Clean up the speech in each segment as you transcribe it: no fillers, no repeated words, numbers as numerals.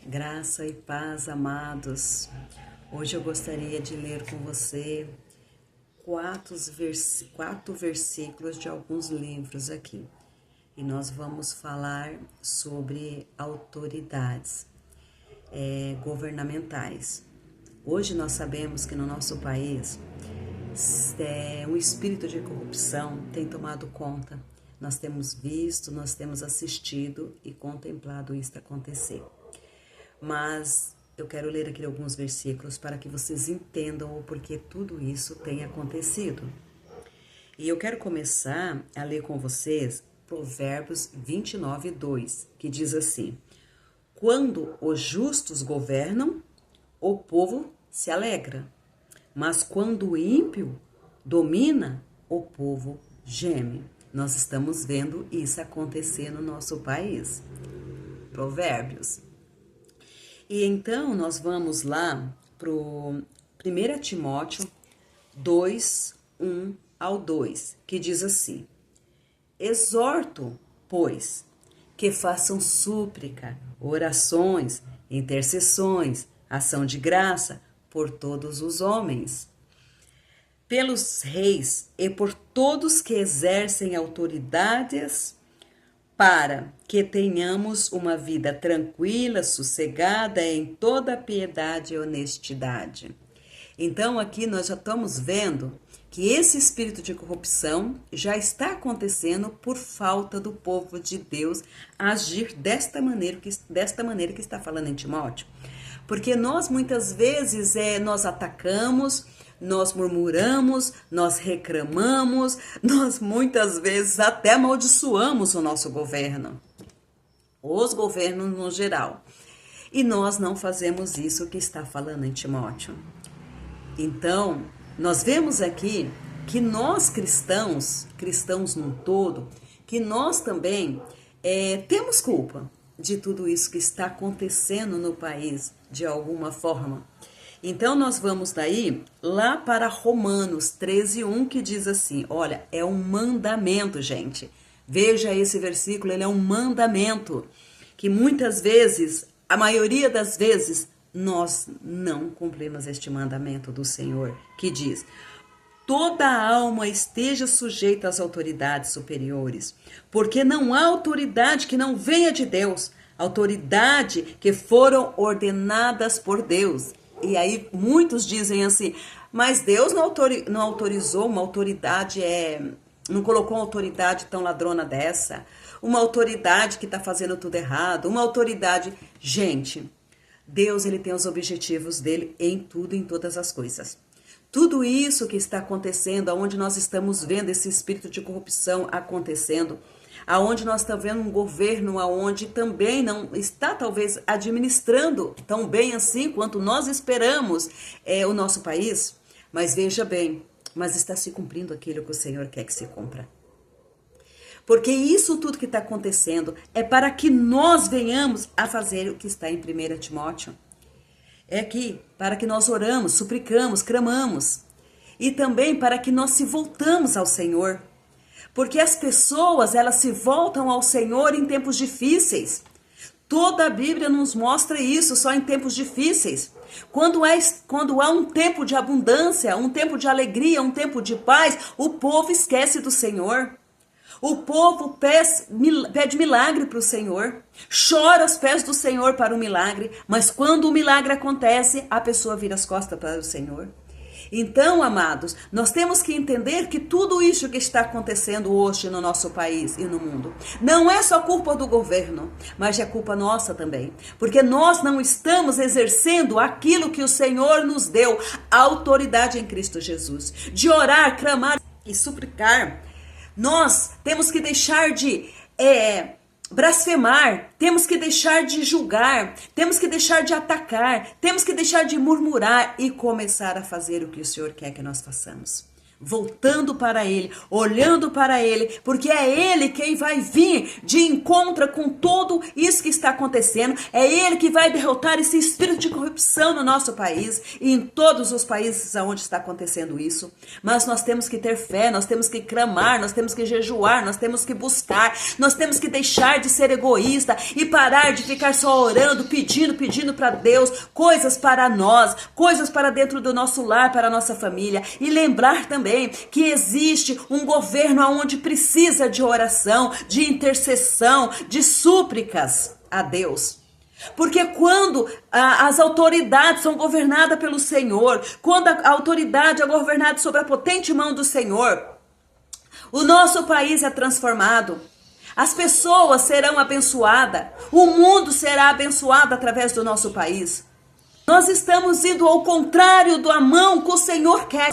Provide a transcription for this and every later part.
Graça e paz, amados. Hoje eu gostaria de ler com você quatro versículos de alguns livros aqui. E nós vamos falar sobre autoridades governamentais. Hoje nós sabemos que no nosso país um espírito de corrupção tem tomado conta. Nós temos visto, nós temos assistido e contemplado isso acontecer. Mas eu quero ler aqui alguns versículos para que vocês entendam o porquê tudo isso tem acontecido. E eu quero começar a ler com vocês Provérbios 29:2, que diz assim: quando os justos governam, o povo se alegra, mas quando o ímpio domina, o povo geme. Nós estamos vendo isso acontecer no nosso país. Provérbios. E então nós vamos lá para o 1 Timóteo 2, 1 ao 2, que diz assim: exorto, pois, que façam súplica, orações, intercessões, ação de graça por todos os homens, pelos reis e por todos que exercem autoridades, para que tenhamos uma vida tranquila, sossegada, em toda piedade e honestidade. Então aqui nós já estamos vendo que esse espírito de corrupção já está acontecendo por falta do povo de Deus agir desta maneira que está falando em Timóteo. Porque nós muitas vezes nós atacamos, nós murmuramos, nós reclamamos, nós muitas vezes até amaldiçoamos o nosso governo, os governos no geral. E nós não fazemos isso que está falando em Timóteo. Então, nós vemos aqui que nós cristãos num todo, que nós também temos culpa de tudo isso que está acontecendo no país, de alguma forma. Então, nós vamos daí lá para Romanos 13:1, que diz assim, olha, é um mandamento, gente. Veja esse versículo, ele é um mandamento, que muitas vezes, a maioria das vezes, nós não cumprimos este mandamento do Senhor, que diz: toda alma esteja sujeita às autoridades superiores, porque não há autoridade que não venha de Deus, autoridade que foram ordenadas por Deus. E aí muitos dizem assim, mas Deus não autorizou uma autoridade, não colocou uma autoridade tão ladrona dessa, uma autoridade que está fazendo tudo errado, uma autoridade... Gente, Deus ele tem os objetivos dele em tudo, em todas as coisas. Tudo isso que está acontecendo, aonde nós estamos vendo esse espírito de corrupção acontecendo, aonde nós estamos vendo um governo aonde também não está talvez administrando tão bem assim quanto nós esperamos o nosso país, mas veja bem, mas está se cumprindo aquilo que o Senhor quer que se cumpra. Porque isso tudo que está acontecendo é para que nós venhamos a fazer o que está em 1 Timóteo. É aqui, para que nós oramos, suplicamos, clamamos. E também para que nós se voltamos ao Senhor. Porque as pessoas, elas se voltam ao Senhor em tempos difíceis. Toda a Bíblia nos mostra isso, só em tempos difíceis. Quando há um tempo de abundância, um tempo de alegria, um tempo de paz, o povo esquece do Senhor. O povo pede milagre para o Senhor, chora aos pés do Senhor para o milagre, mas quando o milagre acontece, a pessoa vira as costas para o Senhor. Então, amados, nós temos que entender que tudo isso que está acontecendo hoje no nosso país e no mundo, não é só culpa do governo, mas é culpa nossa também, porque nós não estamos exercendo aquilo que o Senhor nos deu, a autoridade em Cristo Jesus, de orar, clamar e suplicar. Nós temos que deixar de blasfemar, temos que deixar de julgar, temos que deixar de atacar, temos que deixar de murmurar e começar a fazer o que o Senhor quer que nós façamos. voltando para Ele, olhando para Ele, porque é Ele quem vai vir de encontro com tudo isso que está acontecendo, é Ele que vai derrotar esse espírito de corrupção no nosso país e em todos os países onde está acontecendo isso. Mas nós temos que ter fé, nós temos que clamar, nós temos que jejuar, nós temos que buscar, nós temos que deixar de ser egoísta e parar de ficar só orando, pedindo para Deus coisas para nós, coisas para dentro do nosso lar, para a nossa família, e lembrar também que existe um governo onde precisa de oração, de intercessão, de súplicas a Deus. Porque quando as autoridades são governadas pelo Senhor, quando a autoridade é governada sob a potente mão do Senhor, o nosso país é transformado. As pessoas serão abençoadas, o mundo será abençoado através do nosso país. Nós estamos indo ao contrário da mão que o Senhor quer.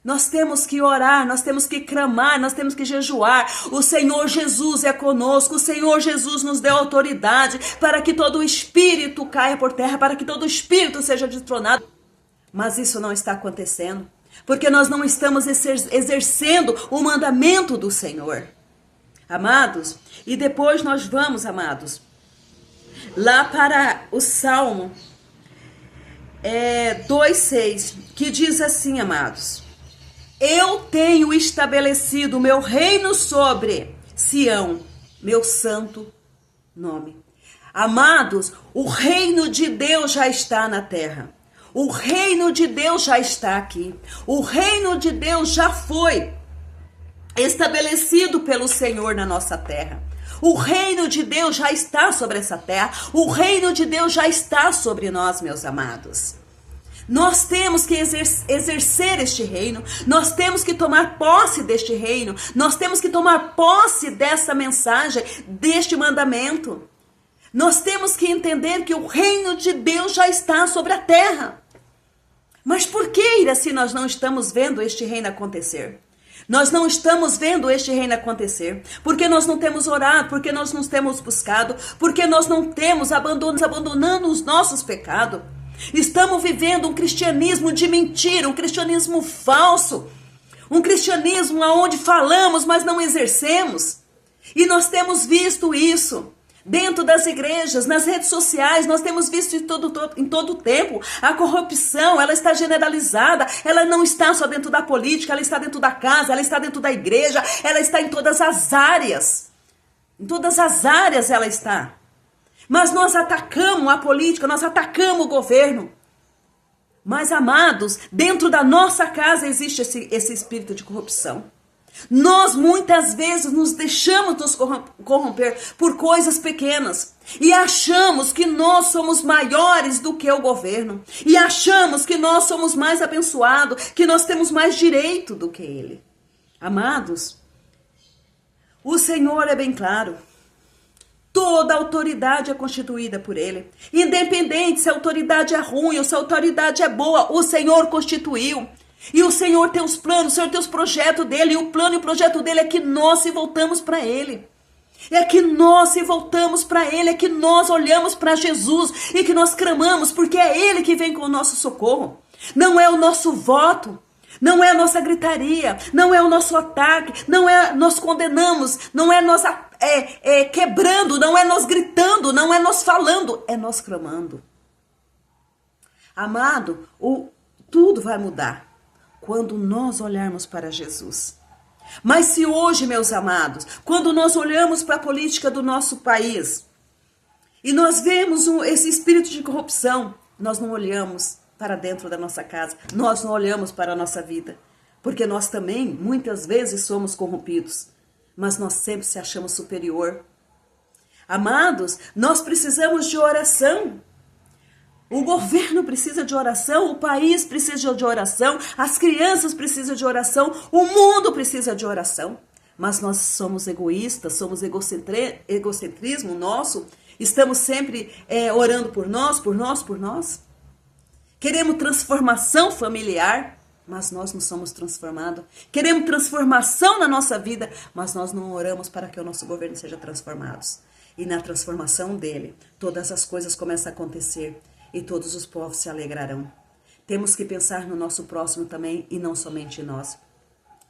Nós temos que orar, nós temos que clamar, nós temos que jejuar. O Senhor Jesus é conosco, o Senhor Jesus nos deu autoridade para que todo espírito caia por terra, para que todo espírito seja destronado. Mas isso não está acontecendo, porque nós não estamos exercendo o mandamento do Senhor. Amados, e depois nós vamos, amados, lá para o Salmo 2:6, que diz assim, amados: eu tenho estabelecido o meu reino sobre Sião, meu santo nome. Amados, o reino de Deus já está na terra. O reino de Deus já está aqui. O reino de Deus já foi estabelecido pelo Senhor na nossa terra. O reino de Deus já está sobre essa terra. O reino de Deus já está sobre nós, meus amados. Nós temos que exercer este reino, nós temos que tomar posse deste reino, nós temos que tomar posse dessa mensagem, deste mandamento. Nós temos que entender que o reino de Deus já está sobre a terra. Mas por que, Ira, se nós não estamos vendo este reino acontecer? Nós não estamos vendo este reino acontecer, porque nós não temos orado, porque nós não temos buscado, porque nós não temos abandonando os nossos pecados. Estamos vivendo um cristianismo de mentira, um cristianismo falso, um cristianismo onde falamos, mas não exercemos. E nós temos visto isso dentro das igrejas, nas redes sociais, nós temos visto em todo o tempo. A corrupção, ela está generalizada, ela não está só dentro da política, ela está dentro da casa, ela está dentro da igreja, ela está em todas as áreas. Em todas as áreas ela está. Mas nós atacamos a política, nós atacamos o governo. Mas, amados, dentro da nossa casa existe esse espírito de corrupção. Nós muitas vezes nos deixamos nos corromper por coisas pequenas. E achamos que nós somos maiores do que o governo. E achamos que nós somos mais abençoados, que nós temos mais direito do que ele. Amados, o Senhor é bem claro. Toda autoridade é constituída por ele. Independente se a autoridade é ruim ou se a autoridade é boa, o Senhor constituiu. E o Senhor tem os planos, o Senhor tem os projetos dele. E o plano e o projeto dele é que nós se voltamos para ele. É que nós se voltamos para ele, é que nós olhamos para Jesus e que nós clamamos, porque é ele que vem com o nosso socorro. Não é o nosso voto. Não é a nossa gritaria, não é o nosso ataque, não é nós condenamos, não é nós quebrando, não é nós gritando, não é nós falando, é nós clamando. Amado, tudo vai mudar quando nós olharmos para Jesus. Mas se hoje, meus amados, quando nós olhamos para a política do nosso país e nós vemos esse espírito de corrupção, nós não olhamos para dentro da nossa casa, nós não olhamos para a nossa vida, porque nós também muitas vezes somos corrompidos, mas nós sempre se achamos superior. Amados, nós precisamos de oração. O governo precisa de oração, o país precisa de oração, as crianças precisam de oração, o mundo precisa de oração. Mas nós somos egoístas, somos egocentrismo nosso, estamos sempre orando por nós. Queremos transformação familiar, mas nós não somos transformados. Queremos transformação na nossa vida, mas nós não oramos para que o nosso governo seja transformado. E na transformação dele, todas as coisas começam a acontecer e todos os povos se alegrarão. Temos que pensar no nosso próximo também e não somente em nós.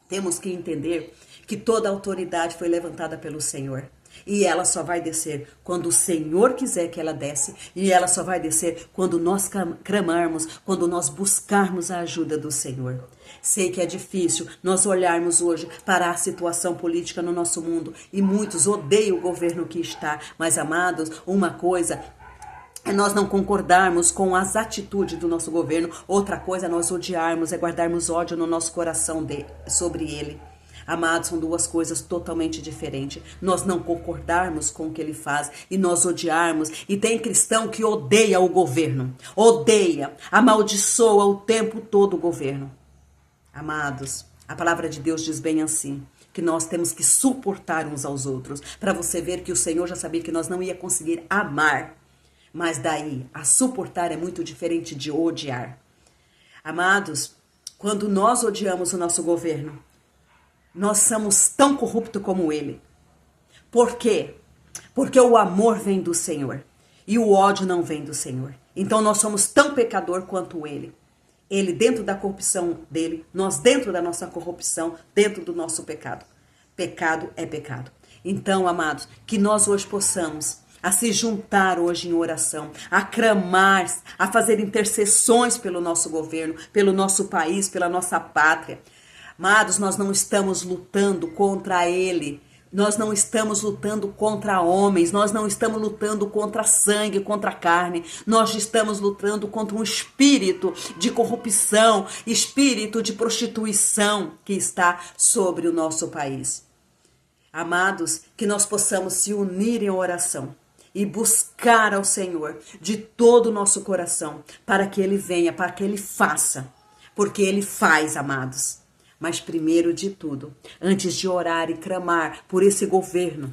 Temos que entender que toda autoridade foi levantada pelo Senhor. E ela só vai descer quando o Senhor quiser que ela desce. E ela só vai descer quando nós clamarmos, quando nós buscarmos a ajuda do Senhor. Sei que é difícil nós olharmos hoje para a situação política no nosso mundo. E muitos odeiam o governo que está. Mas, amados, uma coisa é nós não concordarmos com as atitudes do nosso governo. Outra coisa é nós odiarmos, é guardarmos ódio no nosso coração sobre ele. Amados, são duas coisas totalmente diferentes. Nós não concordarmos com o que ele faz e nós odiarmos. E tem cristão que odeia o governo. Odeia, amaldiçoa o tempo todo o governo. Amados, a palavra de Deus diz bem assim, que nós temos que suportar uns aos outros. Para você ver que o Senhor já sabia que nós não ia conseguir amar. Mas daí, a suportar é muito diferente de odiar. Amados, quando nós odiamos o nosso governo, nós somos tão corruptos como ele. Por quê? Porque o amor vem do Senhor e o ódio não vem do Senhor. Então nós somos tão pecador quanto ele. Ele dentro da corrupção dele, nós dentro da nossa corrupção, dentro do nosso pecado. Pecado é pecado. Então, amados, que nós hoje possamos a se juntar hoje em oração, a clamar, a fazer intercessões pelo nosso governo, pelo nosso país, pela nossa pátria. Amados, nós não estamos lutando contra ele, nós não estamos lutando contra homens, nós não estamos lutando contra sangue, contra carne, nós estamos lutando contra um espírito de corrupção, espírito de prostituição que está sobre o nosso país. Amados, que nós possamos se unir em oração e buscar ao Senhor de todo o nosso coração, para que Ele venha, para que Ele faça, porque Ele faz, amados. Mas primeiro de tudo, antes de orar e clamar por esse governo,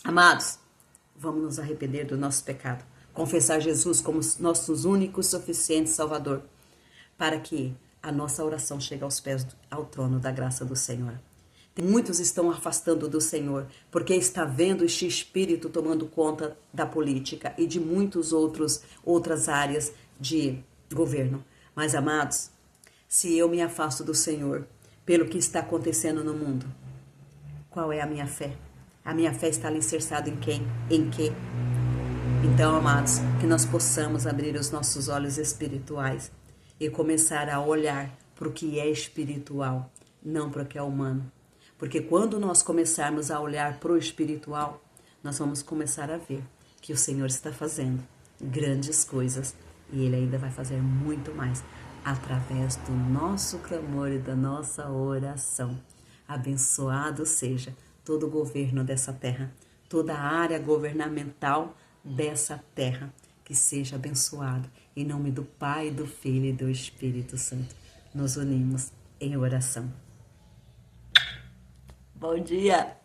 amados, vamos nos arrepender do nosso pecado, confessar Jesus como nosso único e suficiente Salvador, para que a nossa oração chegue aos pés, ao trono da graça do Senhor. Muitos estão afastando do Senhor, porque está vendo este espírito tomando conta da política e de outras áreas de governo. Mas, amados, se eu me afasto do Senhor pelo que está acontecendo no mundo, qual é a minha fé? A minha fé está alicerçada em quem? Em quê? Então, amados, que nós possamos abrir os nossos olhos espirituais e começar a olhar para o que é espiritual, não para o que é humano. Porque quando nós começarmos a olhar para o espiritual, nós vamos começar a ver que o Senhor está fazendo grandes coisas e Ele ainda vai fazer muito mais através do nosso clamor e da nossa oração. Abençoado seja todo o governo dessa terra, toda a área governamental dessa terra, que seja abençoado. Em nome do Pai, do Filho e do Espírito Santo, nos unimos em oração. Bom dia!